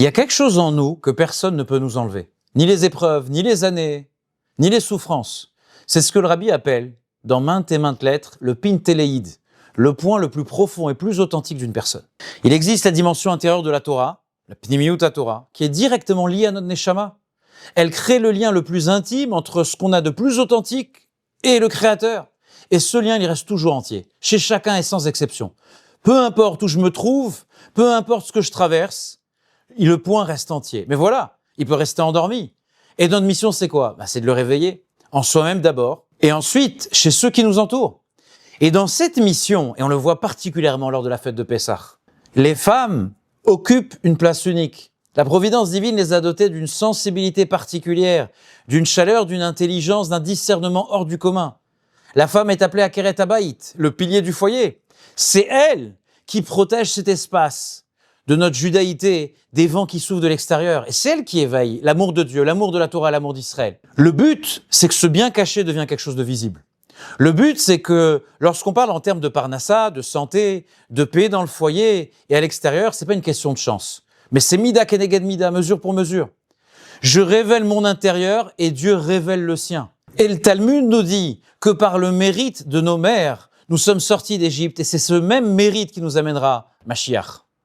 Il y a quelque chose en nous que personne ne peut nous enlever. Ni les épreuves, ni les années, ni les souffrances. C'est ce que le rabbi appelle, dans maintes et maintes lettres, le pintéléïd, le point le plus profond et plus authentique d'une personne. Il existe la dimension intérieure de la Torah, la pnimiyut Torah, qui est directement liée à notre neshama. Elle crée le lien le plus intime entre ce qu'on a de plus authentique et le Créateur. Et ce lien, il reste toujours entier, chez chacun et sans exception. Peu importe où je me trouve, peu importe ce que je traverse, le point reste entier. Mais voilà, il peut rester endormi. Et notre mission, c'est quoi? C'est de le réveiller, en soi-même d'abord, et ensuite chez ceux qui nous entourent. Et dans cette mission, et on le voit particulièrement lors de la fête de Pessah, les femmes occupent une place unique. La providence divine les a dotées d'une sensibilité particulière, d'une chaleur, d'une intelligence, d'un discernement hors du commun. La femme est appelée à Keret Habayit, le pilier du foyer. C'est elle qui protège cet espace de notre judaïté, des vents qui soufflent de l'extérieur. Et c'est elle qui éveille l'amour de Dieu, l'amour de la Torah, l'amour d'Israël. Le but, c'est que ce bien caché devient quelque chose de visible. Le but, c'est que lorsqu'on parle en termes de parnassa, de santé, de paix dans le foyer et à l'extérieur, c'est pas une question de chance. Mais c'est mida keneged mida, mesure pour mesure. Je révèle mon intérieur et Dieu révèle le sien. Et le Talmud nous dit que par le mérite de nos mères, nous sommes sortis d'Égypte et c'est ce même mérite qui nous amènera Mashiach.